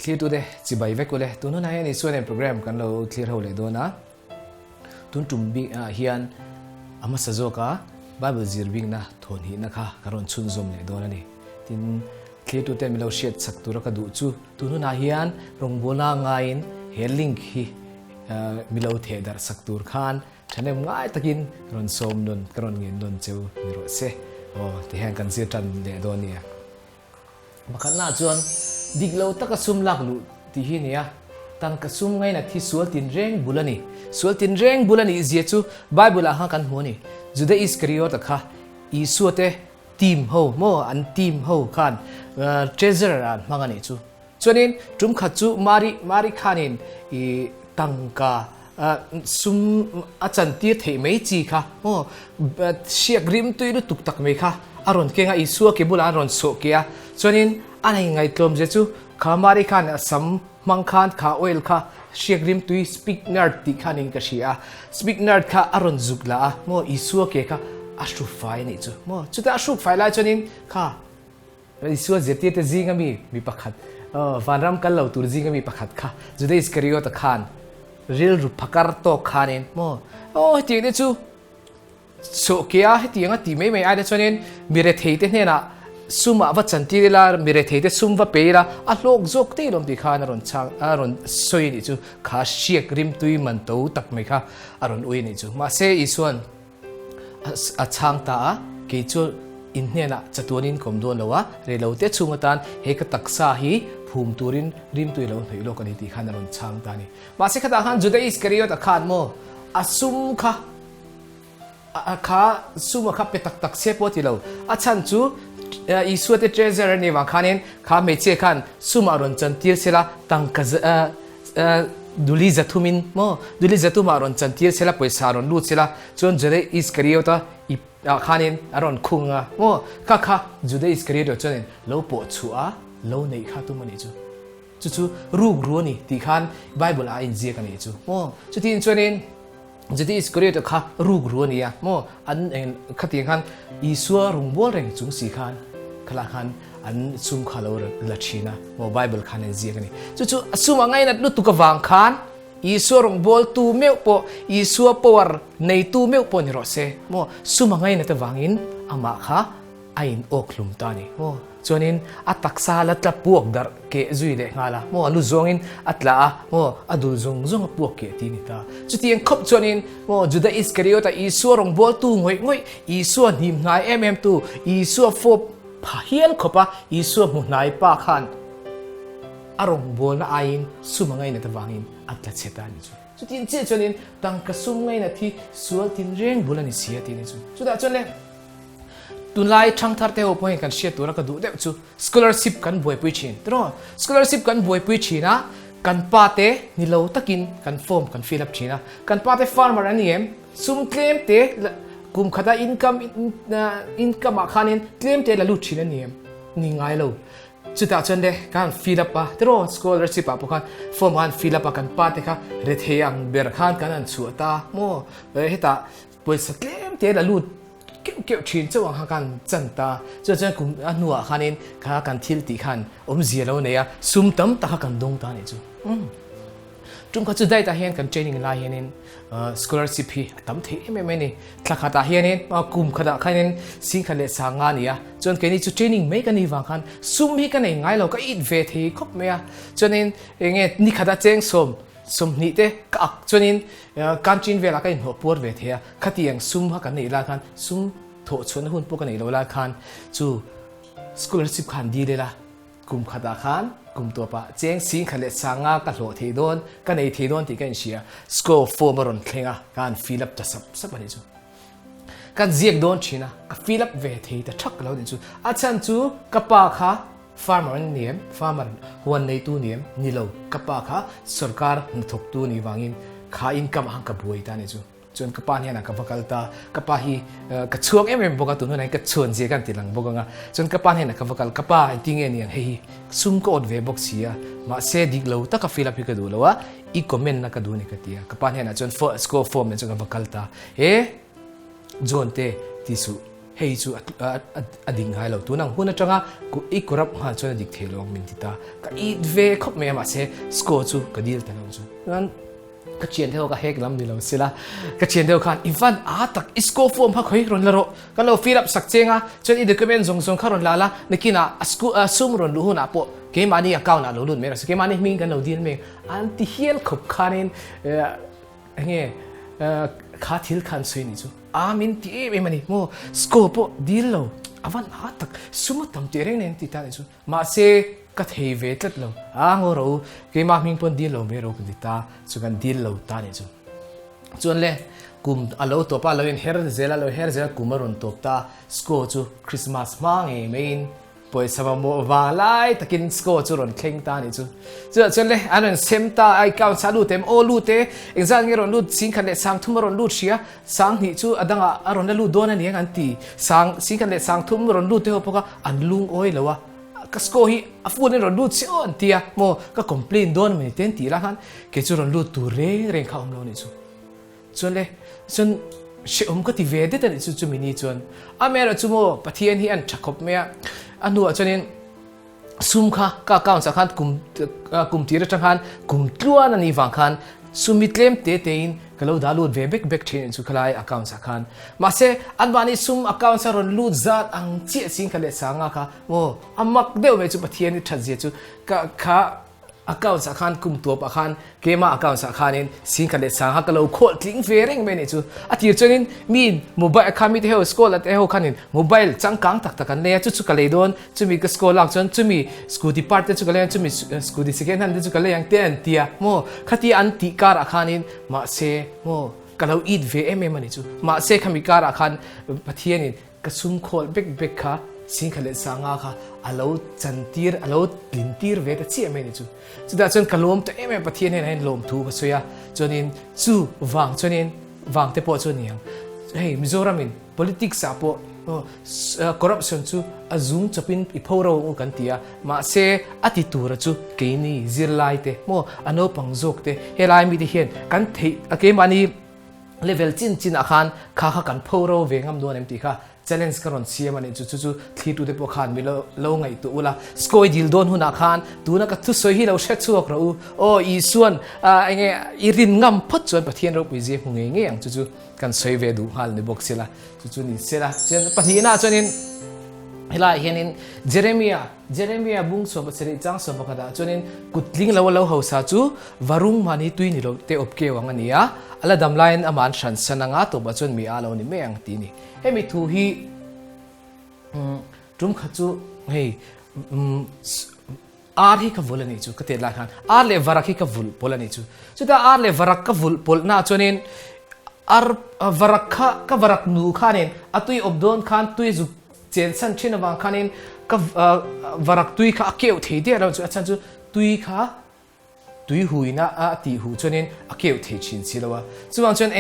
thlir tute chibai vekule tunu na yani suan program kan lo thlir ho le do na tun tumbi hian ama sazoka bible zirbing na thon hi na kha karon chun zom le do na ni tin thlir tute milo shet saktura ka du chu tunu na hian rongbona ngain he link hi milo the dar saktur khan thane ngai takin ron som don karon ngin don cheu ni ro se o ti hang kan zir tan le do ni makan na chuan diglo taka sum lak lu ti hi nia tan ka sum ngai na thi sual tin reng bulani zia chu bible a ha kan hu ni juda iskariot kha Isua te team ho mo an team ho khan treasure an mangani chu chuanin tum kha chu mari khanin I tangka sum achan tir thei mei chi kha mo siak rim tuilu tuk tak mei kha aron kenga Isua ke bula aron so kia chuanin anai ngai tlom je chu khamari khan asam mang khan kha oil kha siak rim tui speak nerd ti khanin ka shia speak nerd kha aron zukla mo Isua ke kha ashu fai ni chu mo chuta ashu fai la chuanin kha Isua zeti te zinga mi pakhat vanram kal lo tur zinga mi pakhat kha juda iskariot khan ril ru phakar to khanin mo ti ne chu so kia ti anga ti mei ai da chuanin mire theite hne na suma wa chanti la mire theite sumwa peira a hlok jok te lom ti khan aron chang aron soi ni chu kha siak rim tui man to tak mai kha aron ui ni chu ma se isuan a chhangta ke chu in hne na chatuanin kom don lowa re lo te chungatan he ka taksa hi phum turin rim tui lo hei lo kan ti khan aron chhangta ni ma se khata khan juda iskariot khan mo asum kha kha suma kha petak tak se poti lo achan chu Isua te treasure ni wa khanin kha meche khan suma ron chan tir sela tangka duli zathumin mo duli zatuma ron chan tir sela poisa ron lut sela chon jere iskariota khanin aron khunga mo kha juda iskariot chonin lo po chua lo nei kha tu mani chu rug ruani ti khan bible a in je kan ni chu mo chu tin chonin jadi iskariot kha rug ruania mo an khati khan Isua rungbol reng chung si khan khala khan an sum khalo la china mo bible khan en je kan ni chu asuma ngai na lu tu ka wang khan Isua rungbol tu meu po Isua power nei tu meu po ni ro se mo suma ngai na ta wangin ama kha ain oklum tani mo chuanin ataksa la tla puak dar ke zui le ngala mo alu zongin atla mo adul zong puak ke ti ni ta chuti en khop chuanin mo juda iskariot Isua rongbol tu ngoi Isua nim ngai tu Isua fo phahial khopa Isua mu nai pa khan arong bol na ain sumangai na tawangin atla chetani chuti en che chuanin tangka sumngai na thi sual tin reng bulani sia ti ni chuda chole tunlai thangthar te opoi kan share tura ka du de chu scholarship kan boi pui chin tro scholarship kan boi pui china kan pa te ni lo takin kan form kan fill up china kan pa te farmer aniem sum claim te kum khata income khanin claim te la lu china niem ni ngai lo chuta chande kan fill up pa tro scholarship pa khan form kan fill up kan pa te kha re theyang ber khan kan an chuata mo heta poisa claim te la lu kêu chuyện cho hoàng kan chân ta cho cùng anh nuôi khanin khá kan thil ti khan zia lâu này sum tam ta kan dong ta này chú chúng có chú đây ta hiện kan training lai hiện scholarship hi tam thế em này thắc ta hiện cùng khada khanin sinh khale sang anh ya cho cái này chú training mấy cái này vàng khan sum hi cái này ngay lâu cái ít về thì khóc mẹ cho nên nghe ni khada cheng sum ni te ka chuanin kanchin vela ka in ho por ve thea khatiang sum ha kan nei la khan sum tho chun hun po kan nei lo la khan chu scholarship khan di le la kum khata khan kum to pa cheng sing khale sanga ka hlo the don ka nei the don ti kan sia score form ron thlenga kan fill up ta sab ani chu kan ziek don china ka fill up ve the ta thak lo din chu achan chu ka pa kha farmer niem farmer huan nei tu niem nilo kapa kha sarkar thok tu ni wangin kha income hang ka buai ta ne chu chon kapa ne na ka vakalta kapa hi ka chuak boka tu na ka chon je kan tilang boka nga chon kapa ne na ka vakal kapa tinge ni hei sum ko od ve box sia ma se dig lo ta ka fill up ka du lawa I comment na ka du ni ka tia kapa ne na chon score form ne chon ka vakalta e zone te tisu hei chu ading hai lo tu nang huna changa ku I kurap ha chona dik thelo min tita ka I ve khop me ma se score chu ka deal ta lo chu nan ka chien theo ka hek lam ni lo sila ka chien theo khan infan tak score form ha khoi ron la ro ka lo fill up sak chenga chon I document zong kharon la nakina sum ron lu huna po ke mani account a lo lun me ra ke mani ming kan lo deal me anti hiel khop khanin nge kha thil khan sui ni chu min ti me mani mo scope po deal lo avan tak suma tam te reng nen ti ta ni chu ma se ka thei ve tat lo ngo ro ke ma ming pon deal lo me ro ki ta chu kan deal lo ta ni chu chon le kum alo to pa lo in her zela kumaron top ta score chu Christmas ma nge main poi sama mo wa lai takin score chu ron thleng ta ni chu chon le anon semta ai count sa lu tem o lu te exam nge ron lu sing khan le sang thum ron lu sia sang ni chu adanga aron la lu don ani an ti sang sing khan le sang thum ron lu te ho poka an lung oi lawa ka score hi afun ron lu chi on tia mo ka complain don me ten ti la han ke chu ron lu tu reng kha om lo ni chu chon le chon she ko ti ve de ta ni chu mini chon amera chu mo pathian hi an thakop me anu chonin sum kha ka account sa khan kum tira chang khan kum tluan ani wang khan sumitlem te in kalau dalut ve bek thin chu khalai account sa khan ma se anwani sum account sa ron lut zat ang chi sing khale sanga kha mo amak deu me chu pathian ni thaje chu ka kha account sa khan kum top akhan kema account sa khanin sing khale sanga kalau khol tling fereng me ni chu atir chonin min mobile kha mi te ho school at ho khanin mobile changkang tak kan le chu kale don chumi ka school lang chon chumi school department chu kale chumi school di second hand chu kale yang ten tia mo khati anti kar akhanin ma se mo kalau id ve mani chu ma se khami kar akhan pathianin ka sum khol bek kha sing khale sanga kha alo chantir alo lintir ve ta chi me ni chu chuda chon kalom to pathian hen lom thu ka soya chonin chu chonin wang te po choniang hey mizoramin politics sa po corruption chu azung chapin iphoro kan tia ma se atitura chu keini zirlai te mo ano pangjok te helai mi de hen kan thei ake mani level chin akhan kha kan phoro ve ngam don em ti kha challenge karon siam ani chu thli tu de po khan mi lo ngai tu ula skoi dil don huna khan tu na ka thu soi hi lo shet chuak ro o isuan enge irin ngam phot chuan pathian ro pui je hunge nge ang chu kan soi ve du hal ni box sela chu ni sela chen pathina chonin hela hianin Jeremiah bung so bachari chang so bakada chonin kutling lo ho sa chu warung mani tui ni lo te opke wangania ala damlain aman shan sananga to bachon mi alo ni meang ti ni hemi thu hi tum khachu hei ar hi ka volani chu kate la khan ar le varak hi ka vul polani chu chuda ar le varak ka vul pol na chonin ar varak ka varak nu khanin atui obdon khan tui zu chen san thina wang khanin ka varak tui kha akeu thei de ro chu achan chu tui kha tui huina a ti hu chonin akeu thei chin silawa chuwang chon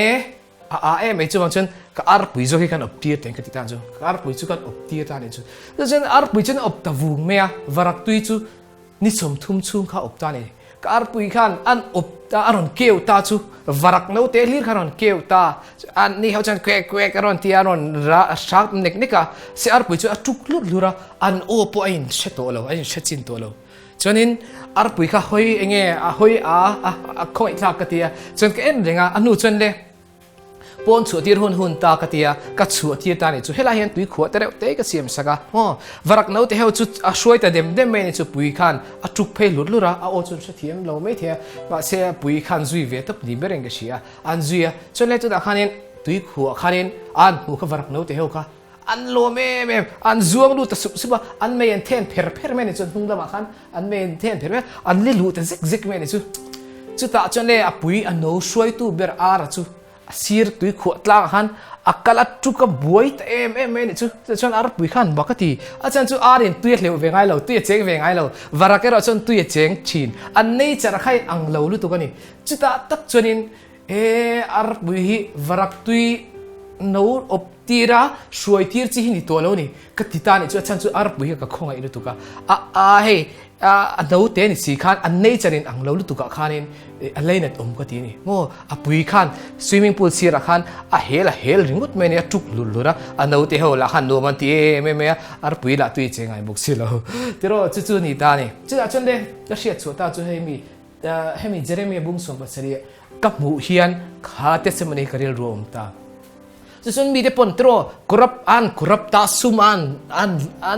me chuwang chon ka ar pui zo hi kan optir ten ka ti tan chu ka ar pui chu kan optir ta ni chu chen ar pui chen op ta vung me a varak tui chu ni som thum chum kha op ta ni ka ar pui khan an op ta aron keu ta chu varak no te hlir kharon keu ta an ni hau chan kwe karon ti aron ra sak nek ka se ar pui chu atuk lut lura an o po ain sheto lo ain shechin to lo chonin ar pui kha hoi enge a hoi a khoi thak ka tia chon ka en renga anu chon le pon chu tir hun ta ka tia ka chu tir ta ni chu hela hian tui khuwa tere te ka siam saka ho varak no te heu chu a shoi ta dem me ni chu pui khan a tuk phei lut lura a o chun thiam lo me thia ma se pui khan zui ve tap ni bereng ka sia an zuia chon le chu da khanin tui khuwa khanin an hu ka varak no te heu ka an lo me an zuam lu ta suba an me en ten per me ni chun hung da ma khan an me en ten per an le lu ta zik me ni chu ta chon le a pui an no shoi tu ber ara chu sir tui khuwa tlang han akala tuka buai ta ni chu chon ar pui khan bakati achan chu arin tui hleu ve ngai lo tui cheng ve ngai lo varakero chon tui cheng chin an nei char khai ang lo lu tu kani chuta tak chonin ar pui hi varak tui no optira shoi tir chi ni to lo ni ka tita ni chu achan chu ar pui ka khonga ilu tu ka he อันนู้เตนิสีขันอันนี้จะเรียนอังเราลุตุกะขันอะไรเนี่ยอมก็ตีนี่โม่ปุยขัน swimming pool สีระขันเฮลริงุดเมเนี่ยทุกลุลละอันนู้เตหัวละขันโนมันตีไม่ปุยละตุยเจงไงบุกสิเราแต่เราจู่ๆนี่ตานี่จู่ๆจนเดจะเสียชัวตาจู่ให้มีเจเรมีบุ้งส่งภาษาดีกับหมู่เฮียนขาเตสมันนี่ก็เรียนรวมตาจู่ๆมีเดปนตรอกรับตาซุมอั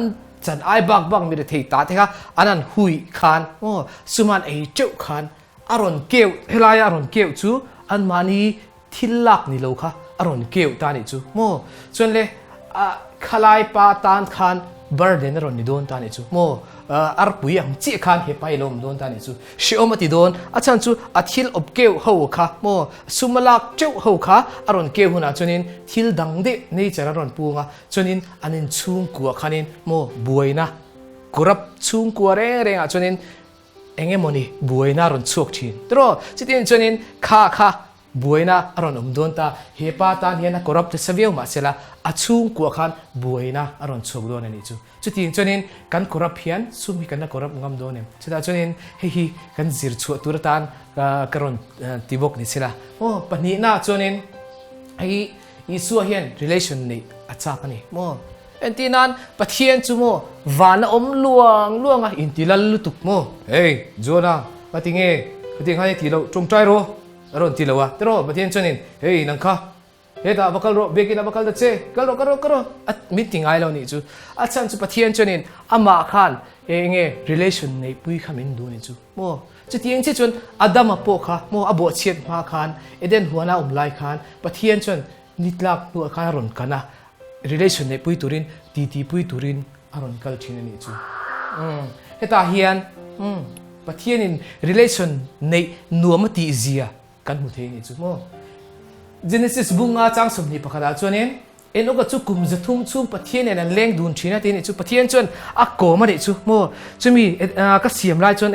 นจันไอ้บักมีแต่เทตาเถอะอันนั้นหุยขานสุมันไอ้เจ้าขานอารอนเกลเฮลายอารอนเกลจูอันมานีทิลลักนี่โลค่ะอารอนเกลตานี่จูส่วนเลยขลายปาตานขานบาร์เดนอารอนนี่โดนตานี่จูอาร์ปุยยังจีขานเฮไปลมโดนตานี่จูชิโอมาติโดนอาจารย์จูอาทิลอบเกลหัวค่ะสุมาลักเจ้าหัวค่ะอารอนเกลหุ่นจนินทิลดังเดนี่จะอารอนปูงะจนินอันนินชุ่มกัวขานินบวยนะกุรับชุ่มกัวเร่งจนินเอ็งมนี่บวยนะอารอนชกชินตรอจิตินจนินข้าบวยนะอารอนโดนตาเฮปาตานเฮียนะกุรับเทสเวียวมาเสละอาชุ่มกัวขันบวยนะอารอนชกโดนนี่จูจุดที่จนินกันกุรับเพียนสุ่มให้กันนะกุรับงามโดนเนี่ยจุดจนินเฮีกันจิรชัวตุรตานกรอนติบกนี่สิละปนีน่าจนินเฮีอิสัวเฮียน relation นี่อาจารย์ปนีเอ็นที่นั้นปะเทียนจูวานอมลวงอินทิลัลลุตุกเฮ้ยโจนาปะติงให้ที่เราจงใจรู้อารมณ์ที่เราว่าแต่เราปะเทียนจนินเฮ้ยนังค่ะเฮ้ยตาบักลโรเบกินบักลดัชเช่กลโรมิติงไงเรานี่จูอาจารย์จูปะเทียนจนินอามาขันrelation นี่ปุยขมินดูนี่จูจุดที่ยังเช่นอดัมอโปค่ะอบ่เชียดมาขันเอเดนหัวหน้าไลขันปะเทียนจนนิดลักตัวขันอารมณ์กันนะrelation ในปุยตุรินตีปุยตุรินอารมณ์กัลชินนี่จูเฮตาเฮียนปะเทียนิน relation ในนัวมติเซียกันมุเทนี่จู Genesis บุงอาจังสมนิปะขดาจวนเองเอ็นโอกาสจุกุมจะทุ่มชุ่มปะเทียนเนี่ยเลี้ยงดูนชีนะทีนี่จูปะเทียนจวนอักโกมาดิจูจะมีก็เสียมลายจวน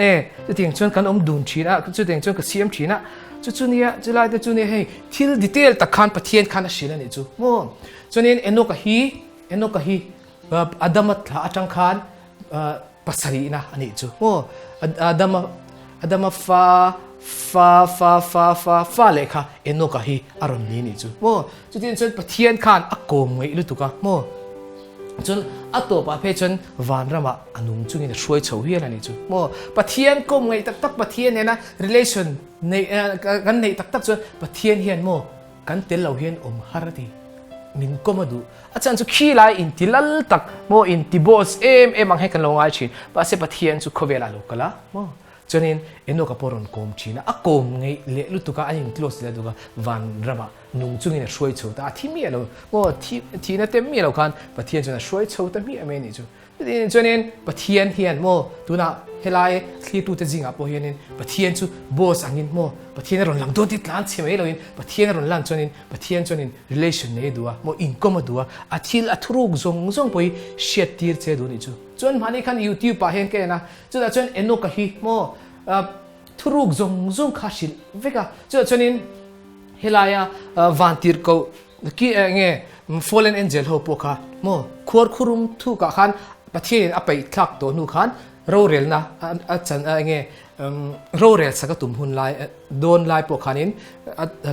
จะเตียงจวนกันดูนชีนะจะเตียงจวนก็เสียมชีนะจุดนี้จะไล่แต่จุดนี้ให้ที่ดีเทลตะขันปะเทียนขันสิละนี่จูจวนนี้เอ็นโอกาฮีอดัมทละจังขันภาษาอีนะอันนี้จูอดัมฟ้าเลยค่ะเอ็นโอกาฮีอารมณ์นี้นี่จูจุดนี้จนปะเทียนขันอักโกงไว้ลุตุกะจนอัตโตปะเพจนวันระมาอนุมจุงินช่วยช่วยอะไรนี่จูปะเทียนก็ไงตักปะเทียนเนี่ยนะ relation ในกันในตักจนปะเทียนเฮียนกันเตลเราเฮียนฮาร์ตีมินก็มาดูอาจารย์จุขี้ไลอินทิลัลตักอินทิบอสมังให้กันลงไอชินปะเสปะเทียนจุขเวลาลูกละจนเอ็นโอกาปรอนคอมชีนะกอมไงเละลุตุกะอันยังคลอสเลยดูกะวันระมานุ่งจุงินช่วยช่วยแต่ที่มีเราที่นั่นเต็มมีเราคันปะเทียนจนช่วยช่วยแต่มีอะไรนี่จูจนปะเทียนเฮียนดูนะเฮลัยที่ตูเตจิงอ่ะพอเฮียนปะเทียนจูบอสอันนี้ปะเทียนรอนหลังโดนติดล้านเชื่อไหมเราเองปะเทียนรอนหลังจนปะเทียนrelation เนี่ยดูอินก็มาดูอาทิลทุรุกจงไปเชียดตีร์เจดูนี่จูจนมันนี่คัน YouTube ปะเห็นแค่นะจนเอ็นโอกาฮีทุรุกจงข้าศิลเวกะจนเฮลายวันตีร์เขากี่fallen angel หัวปกค่ะขวดคุรุมทุกขันปะเทียนไปทักตัวนูขันเราเรียนนะอาจารย์เราเรียนสักตุ่มหุ่นลายโดนลายปกขันิน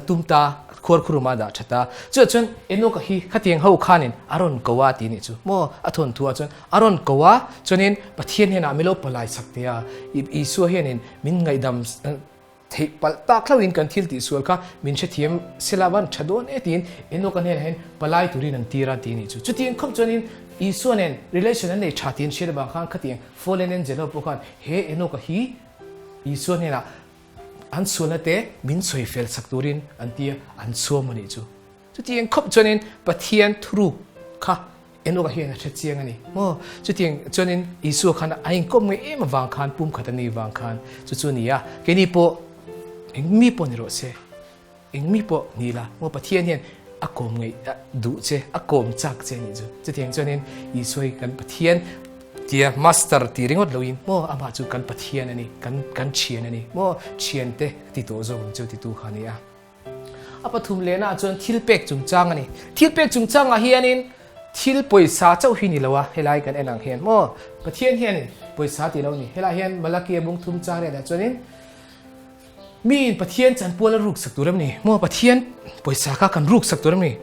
ตุ่มตาขวดคุรุมาดาชะตาจนเอ็นโอกาฮีขัดยังหัวขันินอารอนกวาตีนี่จูอัทนทัวจนอารอนกวาจนปะเทียนเห็นไม่ลบปลายสักเดียอีสัวเห็นมินไงดำที่ปลตาเขาอินกันทิลติส่วนค่ะมินเชทียมเซลาวันชดวนตีนเอ็นโอกันเห็นปลายตุรินันตีราตีนี่จุดที่ยังคบจนินอีส่วนนั้น relation นั้นในชาตินเชื่อบางครั้งขัดยัง fallen angel พวกกันเฮเอ็นโอกะฮีอีส่วนนี้ละอันส่วนนั้นเตมินสวยเฟลสักตุรินอันที่อันส่วนมันนี่จุดที่ยังคบจนินปะเทียนทรูค่ะเอ็นโอกะฮีนะเชื่อยังไงจุดที่ยังจนินอีส่วนขันไอ้ก็ไม่วางขันปุ่มขัดนี่วางขันจุดนี้อ่ะแค่นี้พอเอ็งมีปนรสเซ่เอ็งมีปนี่ละปะเทียนเห็นอากมไงดูเซ่อากมจักเซ่นี่จูจะเทียงจนเห็นอีสวยกันปะเทียนเทียมาสเตอร์ตีริงอดลวินอามาจูกันปะเทียนนี่กันเชียนนี่เชียนเตติโตโซจูติตูขานี่อ่ะปฐุมเลนะจนทิลเป็กจุงจังนี่ทิลเป็กจุงจังเฮียนิน ทิลป่วยสาเจ้าหินี่ละวะเฮลายกันเอ็นังเฮียนโม่ปะเทียนเฮียนป่วยสาตีเรานี่เฮลายเฮียนมาลาเกียบุงทุมจางเนี่ยจนนี้มีปะเทียนจันปัวละรูกสักตัวเรมนี่โม่ปะเทียนป่วยสาข้ากันรูกสักตัวเรมนี่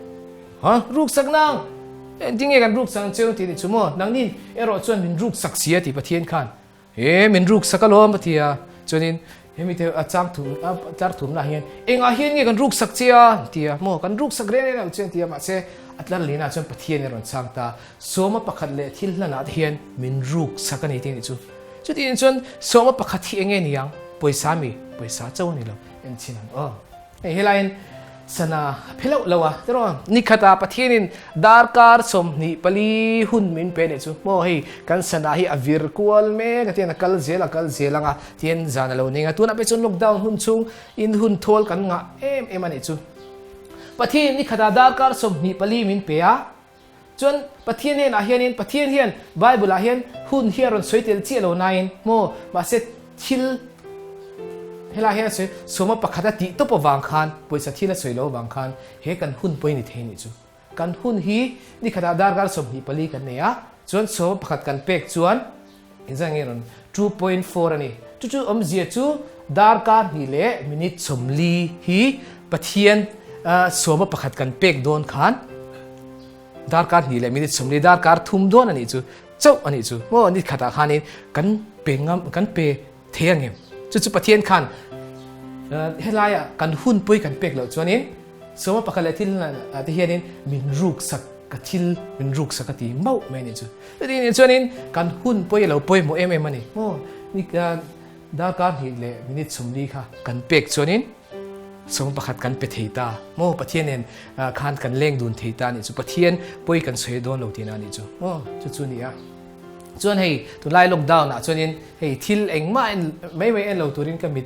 ฮะรูกสักนางจริงๆกันรูกสักเจ้าตีนี่ชั่วโมงนางนี่รอจนเป็นรูกสักเสียตีปะเทียนขันเป็นรูกสักกะล้อมปะเทียจนนี้มีแต่อาจารย์ถุงละเฮียนเองอาเฮียนเนี่ยกันรูกสักเจียตีโม่กันรูกสักเรื่องเนี่ยเจ้าตีมาเสอัตลันลีน่าจนปะเทียนเนี่ยรอนช่างตาสมประคัดเลยที่ละนาเฮียนเป็นรูกสักกันนี่ตีนี่จุดที่จนสมประคัดที่เองเนี่ยยังป่วยสามีป่วยสาเจ้านี่เราเอ็นชินันเฮลัยสนาเพลวเลวะแต่ว่านิคตาปะเทียนินดาร์การสมนิปลีหุ่นมินเป็นเนี่ยจุโม่ให้กันสนาให้อวิร์กัวลเมกันเทียนกัลเซลงะเทียนจานเราเนี่ยตัวนั้นเป็นจนล็อกดาวน์หุ่นซุงอินหุ่นทอลกันงะมันเนี่ยจุปะเทียนนิคตาดาร์การสมนิปลีมินเปียจนปะเทียนเฮียนอาเฮียนินปะเทียนเฮียนไบเบิลอาเฮียนหุ่นเฮียรอนสวยเตลเจียเรานายโม่มาเสร็จทิลเฮลาเฮียนสวยสมประคัดติตบวางคันป่วยสัตที่ละสวยโลวางคันเฮกันหุ่นป่วยนิเทนิจูกันหุ่นฮีนี่ขนาดดาร์การสมฮีปลีกันเนี่ยจนสมประคัดกันเป็กจวนอินจังเงิน 2.4 อันนี้จู่ๆเสียจู่ดาร์การฮีเล่มินิสมลีฮีปะเทียนสมประคัดกันเป็กโดนคันดาร์การฮีเล่มินิสมลีดาร์การทุ่มโดนอันนี้จู่เจ้าอันนี้จู่โม่นี่ขนาดคันนี้กันเป็งกันเปเทียงเงี้ยจู่ๆปะเทียนคันเฮลายกันหุ่นป่วยกันเป็กแล้วจวนนี้สมมติปากกาเลทิลนั่นที่เฮียนี่มินรูกสักกทิลมินรูกสักกติเมาไม่เนี่ยจู่ทีนี้จวนนี้กันหุ่นป่วยเราป่วยโมมันนี่โอ้นี่ดาการหินเล่มินิสมดีค่ะกันเป็กจวนนี้สมมติปากกากันเป็ดเทียตาโม่ปะเทียนเนี่ยคันกันเล่งดูนเทียตานี่จู่ปะเทียนป่วยกันเสียโดนเราทีนั่นนี่จู่โอ้จู่นี่จวนให้ตัวไล่ล็อกดาวน์นะจวนนี้ให้ทิลเองไม่เอ็นเราตัวนี้ก็มิ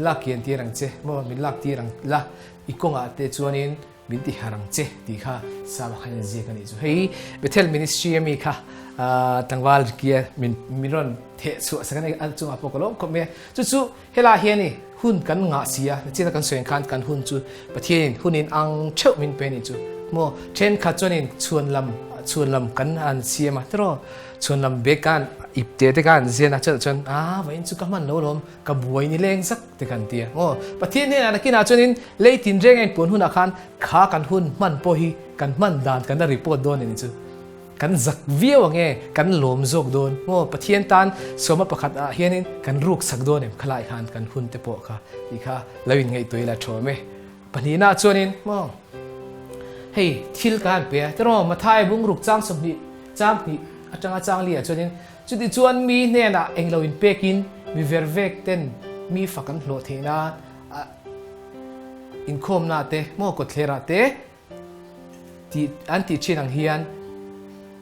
ลักเกียนที่รังเจโม่มิลักที่รังละอีกงอาเตจวนนี้มิที่หารังเจดีค่ะสาบขันเจกันนี่จูให้เบเทลมินิสทรีมีค่ะตั้งวาลเกียมิรอนเทสุสักนั้นจุงอาปกลมก็มีจู่เฮลาเฮียนี่หุ่นกันงาเสียจีนกันสวยกันหุ่นจู่ประเทศหุ่นนินอังเช่ามินเป็นนี่จู่โม่เช่นขัดจวนนี้ชวนลำกันอันเสียมาตลอดชวนลำเบกันอิบเตะกันเสียนะจนวันจุกมันโลลมกับบัวนี่เล่งสักเตกันเตียโอ้ประเทศนี้นะกินอาจจะนินเล่ตินเร่งไอ้ปนหุ่นอาคารขากันหุ่นมันโพฮีกันมันดานกันได้รีพอร์ตโดนนี่จูกันจักวิวไงกันลมจกโดนโอ้ประเทศตันสมประคัดเฮียนินกันรูกสักโดนเนี่ยขลายขันกันหุ่นเตปค่ะอีกค่ะแล้วยังไงตัวละโชว์ไหมปัญหาหน้าจวนินโอ้เฮ้ยทิลกันเปียแต่เรามาถ่ายบุ้งรูกจ้างสมดีจ้างนี่จ้างเลี้ยจวนินจุดที่ชวนมีเนี่ยนะเองเราอินเปกินมีเวอร์เวกเต้นมีฝักกันโหลดเทน่าอินคอมน่าเตะโมกดเลระเตะที่อันที่เชินังเฮียน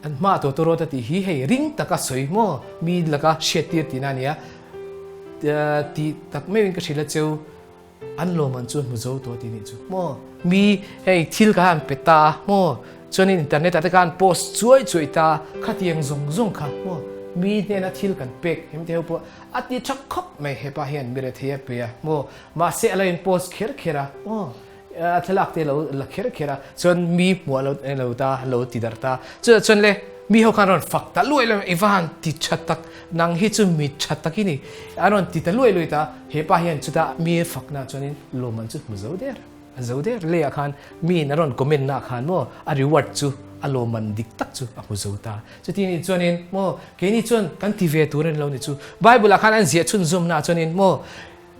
อันมาตัวรถที่ฮีให้ริงตะกัสวยโมมีลักเชติร์ที่นั่นเนี่ยที่ตักไม่เป็นกระชิลเจ้าอันโลมันชวนมุโจตัวที่นี่จูโมมีให้ทิลกันเปตาโมชวนอินเทอร์เน็ตแต่การโพสต์ช่วยตาขัดยังซงค่ะโมมีเนี่ยนะทิลกันเป็กเห็นเดียวพออัติชักคบไม่เห็นป่ะเห็นมีอะไรเทียบไปอ่ะโมมาเสียอะไรอินโพสเคระโอ้ทลักเตเราลักเคระจนมีหัวเราตาเราติดตาจนเลยมีเขาการรอนฝักตะลุยเลยอีวันติดชัดตักนางฮิจุมีชัดตักนี่อันนั้นติดตะลุยตาเห็นป่ะเห็นจุดมีฝักนะจนนี้โลมันจุดมุโจเดอร์เลยอาคารมีนารอนคอมเมนต์อาคารโมอาริวัตจุอารมณ์มันดิกตักจูอามุโจตาจุดที่นี่จวนนี้โมแค่นี้จวนกันทีเวตัวนั้นเราเนี่ยจูไบเบิลอาคารอันเสียชุนซุมนะจวนนี้โม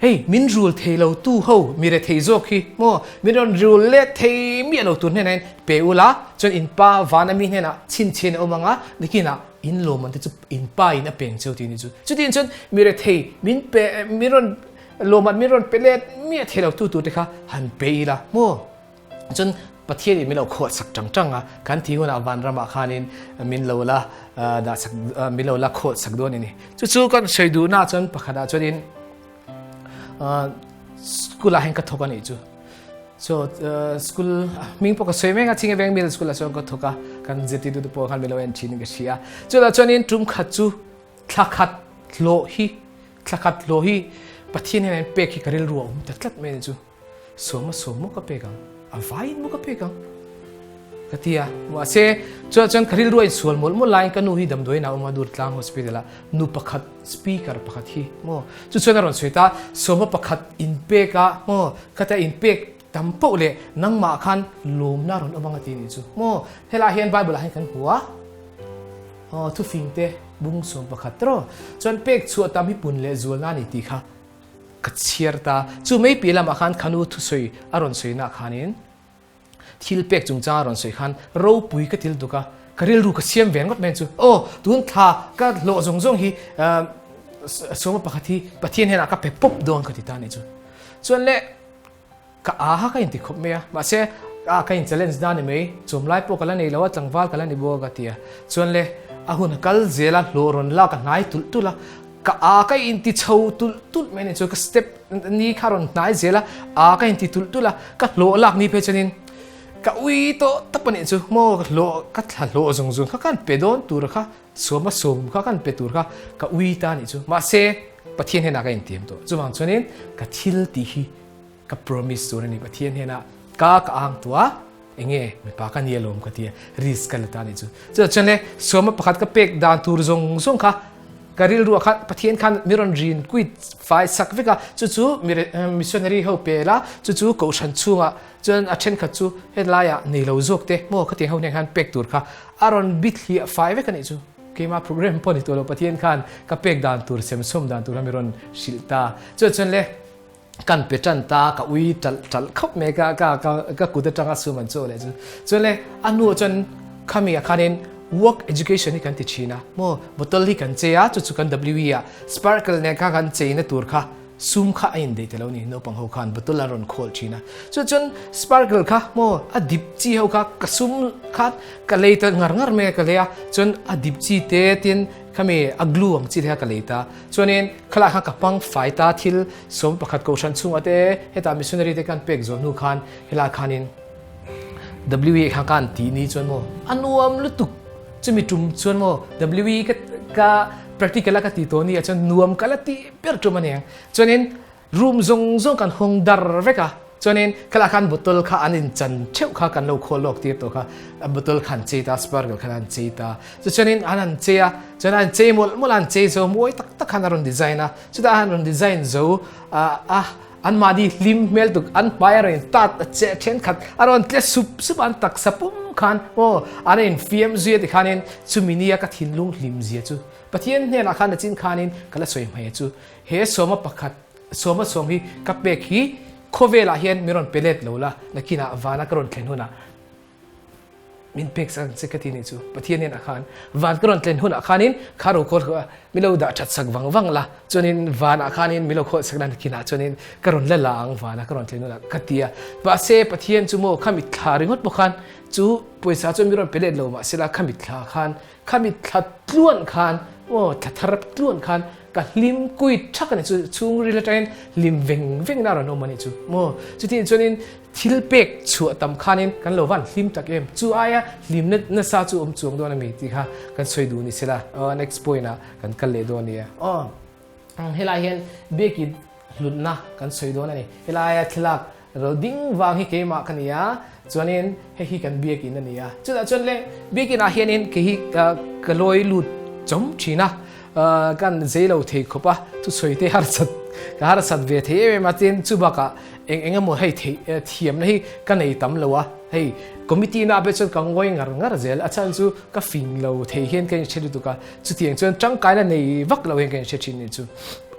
เฮ้ยมินรูลเทเราตู้เฮามีเรเทโจคีโมมินรอนรูลเล่เทมีเราตัวเนี่ยเปอุลาจนอินป้าวานามีเนี่ยนะชินเอามังอ่ะนี่กินอ่ะอินโลมันที่จูอินป้าอินอ่ะเป็นจุดที่นี่จูจุดที่จนมีเรเทมินเปมิรอนโลมันมิรอนเปเลตมีเทเราตู้เด็กค่ะหันเปอีละโมจนประเทศนี้มีเราโคตรสักจังอ่ะกันที่หัวหน้าวันรามาคานินมินเราละดาสักมินเราละโคตรสักตัวนี่จู่ๆก็ช่วยดูหน้าจนประคดาจนสกุลแห่งกระทบกันนี่จู่สกุลมิงปกติไม่งั้นจริงๆแบงค์มิลสกุลส่วนกระทบกันเจติดูตัวพวกเขาไม่รู้เอ็นชินก็เชียจู่แล้วจนนี้ทุ่มขัดจู่ทักขัดโลหิประเทศนี้เป็นเปกที่กระเริลรัวแต่ทัดไม่จู่สวมก็เปกังอวัยมุกเปกังกติยาว่าเส จนคริลรวยส่วนหมดไลน์กันนู่นที่ดำด้วยนะมาดูดกลางฮอสพิทอลนูประคัดสปีกเกอร์ประคัดที่โม่ส่วนนั้นสวยตาสมประคัดอินเปกะโม่ก็แต่อินเปกตั้มโปเลยนั่งมาคันลมน่ารอนอบางทีนี่จูโม่เฮลาเฮียนไบเบิลให้กันหัวทุฟิงเตบุ้งสมประคัดตรอจนเป็กชัวตามฮิปุนเลจูนานิติค่ะกัดเชียร์ตาจูไม่ปีละมาคันขนูทุสวยอารอนสวยนักขันินทิลเป็กจุงจ้ารอนสวยขันเราปุยก็ทิลดูกะกริลรูกเสียมเวียนก็เป็นจูโอ้ตุนท่าก็โลจงฮีสมประคัดที่ปะเทียนเห็นก็ไปปุ๊บโดนก็ติดตานี่จูส่วนเล่ก็ก็อินติคบเมียมาเสก็อินเจเลนส์ด้านนี้ไหมจุ่มไล่พวกกันแล้วนี่แล้วว่าจังหวะกันแล้วนี่บัวกันเตียส่วนเล่หุ่นกัลเจล่าโลรอนล่ากันนายตุละก็อินติเช่าตุไม่เนี่ยจูก็สเต็ปนี้คารอนนายเจล่าก็อินติตุละก็โลลักนี่เพชรนินก็วิโตตับปนิจูโม่ก็โลก็ถ้าโลจงเขากันเปดอนตัวระค่ะสวมเขากันเปตัวระก็วิตานี่จูมาเสปะเทียนเห็นก็อินติมตัวจุ่มส่วนนี้ก็ทิลตีฮีกับ promise ตัวนี้ปะเทียนเห็นก็อ่างตัวเองไม่ปากันเยลมก็ที่ risk กันเลยตานี่จูจนเลยสมมติประคัดก็เป็กดานตูร์ซงค่ะการิลรัวค่ะปะเทียนคันมิรอนจีนกุยไฟสักวิกะจู่มิชชันนารีเขาเปล่าจู่กูฉันชูงะจนอาเชนขัดจู่เห็นลายอ่ะนี่เราจกเตะโม่ก็ที่เขาเนี่ยคันเป็กตูร์ค่ะอารอนบิดที่ไฟวิกะนี่จู่เกมาโปรแกรมพอดีตัวเราปะเทียนคันก็เป็กดานตูร์เซมซุมดานตูร์มิรอนชิลตาจนเลยกันเปิดจันตากับวิจัลขับเมก็กูจะจังอาสุมันโจเลยจนเลยอันนู้จนขามีอาคารนี้ work education นี่กันติดชีนะโม่บทที่กันเจียจุดกัน WE อ่ะ sparkle เนี่ยกันเจียในตัวค่ะซูมค่ะอินเดียแล้วนี่โน้ปังหัวขันบทลารอนโคลชีนะจน sparkle ค่ะโม่อดิบจีหัวค่ะกซูมค่ะกันเลยตั้งงาเมกันเลยจนอดิบจีเตตินขมีอักลูอังจีเทกันเลยตาส่วนนี้ขลังหักปังไฟตาทิลสมประคัดกูชันซุงอเตเฮตามิชชันนารีเตกันเป็กจนนูขันเฮลาขันิน WE ข้างกันทีนี้จนโม่อันนู้มลุตุกจะมีจุ่มชวนโม่ WE ก็ practical ก็ตีตัวนี้จนนวมก็ละตีเปิดจุ่มมันเองจนนี้ room ซงกันห้องดาร์เวกะจนนี้ขลังขันบุตรข้าอันนี้จันเชื่อข้ากันเราโคลอกตีตัวข้าบุตรขันเจตาสปาร์กขันเจตาจนนี้อันนั้นเจียจนนั้นเจมุลันเจโซมวยตักขันอารมณ์ดีไซน์นะสุดท้ายอารมณ์ดีไซน์โซอันมาดีลิมเมลตุกอันไปอะไรตัดเช่นขัดอารมณ์เลี้ยสุบอันตักสปุ่มขันโอ้อันนี้ฟิล์มซีที่ขันนี้ซูมินียก็ทิ้งลุงลิมซีจูปะเทียนเนี่ยนักขันจินขันนี้ก็เลยสวยไหมจูเฮสมประคัดสมฮีกับเบกีโคเวลาเฮียนมีรอนเปเลตโลละนักกินวานักรอนเทนหุนะมินเป็กสังเสกตินิจูปะเทียนเนี่ยนักขันวานกรอนเทนหุนะขันนี้คารุโคลมิโลดัชสักวังละจนนี้วานักขันนี้มิโลโคสักนันกินจนนี้กรอนเล่ลังวานักรอนเทนหุนะกัตติยาบาเซปะเทียนจูโมขามิทาริงดบุคันจูปุยสาจูมีรอนเปเลตโลมาเสลาขามิทาขันขามิทาตล้วนขันโอ้ทัทรับตล้วนขันก็ลิมกุยชักกันจูชูริลเทนลิมเวงน่ารอนมันจูโม่จุดที่จนินทิลเป็กชัวตำขานินกันโลวันลิมตักเอ็มจูอายะลิมเนซาจูจวงโดนมีที่ค่ะกันสวยดูนี่สิละnext point นะกันเลโดนี่เฮลาเห็นเบกิดหลุดนะกันสวยดูนี่เฮลายะทิลักเราดิ้งวางให้เกมากันนี่จวนนี้ให้กันเบกินนั่นนี่จนเลยเบกินอาเห็นเกี่ยกลอยหลุดจมชีนะกันเจเราเทคบทุสวยเทหาร์สัตเวทเอมาเต็นจูบักเองมัวให้เทียมนี่กันในตั้มเลวะให้คอมมิตี้น่าเป็นจุดกังวลงาเจลอาจารย์จูก็ฟิงเราเทียนกันเช่นตุกะจุดที่จนจังกายในวักเราเองกันเช่นนี้จู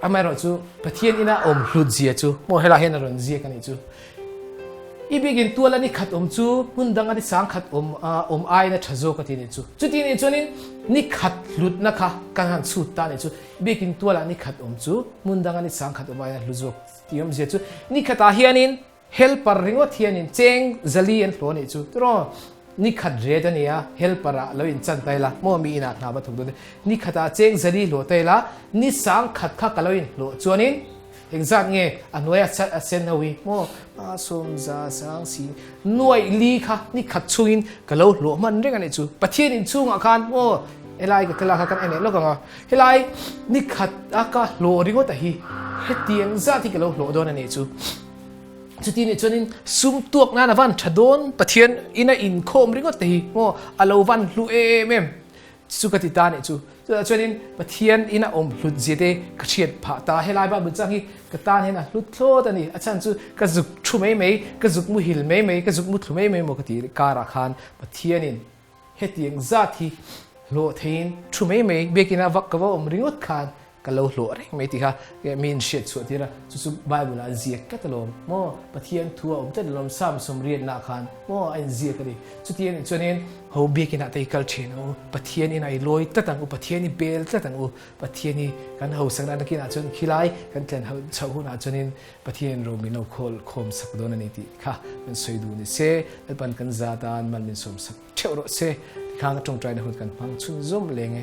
อเมริกาจูประเทศนี้น่าหลุดเสียจูโมเฮลาเห็นเราเสียกันนี่จูอีบิกินตัวละนี่ขัดจูมุนดังอันที่สังขัดไอนะชะโจกันที่นี่จูจุดที่นี่จูนี่ขัดหลุดนะคะการหันสุดตานี่จูอีบิกินตัวละนี่ขัดจูมุนดังอันที่สังขัดไอนะหลุดโจที่ยมเสียจูนี่ขัดอาเฮียนินเฮลปาร์ริงว่าเฮียนินเจงจะลีนโผล่นี่จูตรอนี่ขัดเรดนี่เฮลปาร์เราอินจันไตละมั่วมีนักนาบัตุกดูนี่ขัดอาเจงจะลีโหลไตละนี่สังขัดข้ากันเราอินโหลจวนินexactly อันนู้นเซนเอาไว้โม่มาสมซาสังสีหน่วยลีค่ะนี่ขัดชูอินก็เราหลวมันเรื่องอะไรจูประเทศอินชูงอาคารโม่เอไลก็ตลาดกันเองแล้วก็งอเอไลนี่ขัดอากาศหลวริงว่าแต่ฮีเฮตียงซาที่ก็เราหลวโดนอันนี้จู จุดนี้จนินซุ่มตัวนั่นวันชัดโดนปะเทียนอินะอินโคมริงก็ตีโง่อลาวันลุเอเมมสุกติตานี่จูจนินปะเทียนอินะลุดเจเดกเชียดผาตาเฮลายบ้าบุญจังฮีกตาเห็นนะลุดโคตรนี่อาจารย์จูกระจุกชุไม่ไม่กระจุกมุหิลไม่ไม่กระจุกมุทุไม่ไม่มกติการาคานปะเทียนินเฮตียงซาทีโลเทียนชุไม่ไม่เบกินาวักกว่าริงก็คานก็เราหล่อเร่งไม่ตีค่ะแกมีนเช็ดส่วนที่เราสุดไบเบิลอาเซียก็ตลอดโม่ปะเทียนทัวร์แต่ลมซ้ำสมเรียนนักขันโม่ไอ้เซียก็ดีสุดที่นี่ส่วนนี้เขาเบียกินอะไรกัลเชนปะเทียนนี่นายลอยตั้งปะเทียนนี่เบลตั้งปะเทียนนี่กันเขาสังนักกินอาจจะขี้ไล่กันเทนเขาชาวหุ่นอาจจะนี่ปะเทียนเรามีนกโคมสักโดนนี่ตีค่ะมันสวยดูนี่เซ่แล้วปันกันซาตานมันมีสมสักเช่ารถเซ่ข้างตรงใจในหุ่นกันพังชุนzoomเลยไง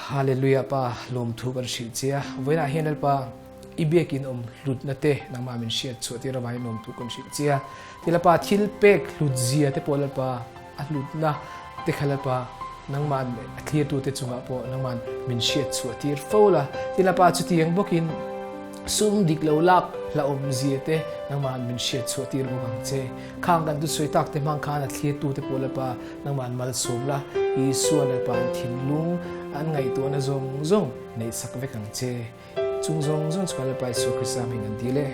ฮาเลลูยาป้าลมทุกันชิดเสียเวลาเห็นป้าอีเบียกินหลุดนั่นเตะนังมาเป็นเชียดสวดที่เราไปลมทุกันชิดเสียที่ละป้าทิลเป็กหลุดเสียเตะปอลป้าหลุดนะเตะขลับป้านังมันเคลียร์ตัวเตะจุงอ่ะปอนังมันเป็นเชียดสวดที่ฟ้าละที่ละป้าจุดที่ยังบอกินซุ่มดิกเลวลักละเสียเตะนังมันเป็นเชียดสวดที่เราบังเจข้างกันตุสวยตักเตะมังคานัเคลียร์ตัวเตะปอลป้านังมันmalsawmละอีส่วนLalpa'nทิ้งลุงอันไงตัวน่ะซงในสักเวกังเจจุงซงสกาลไปสุขสามีนันทีเลย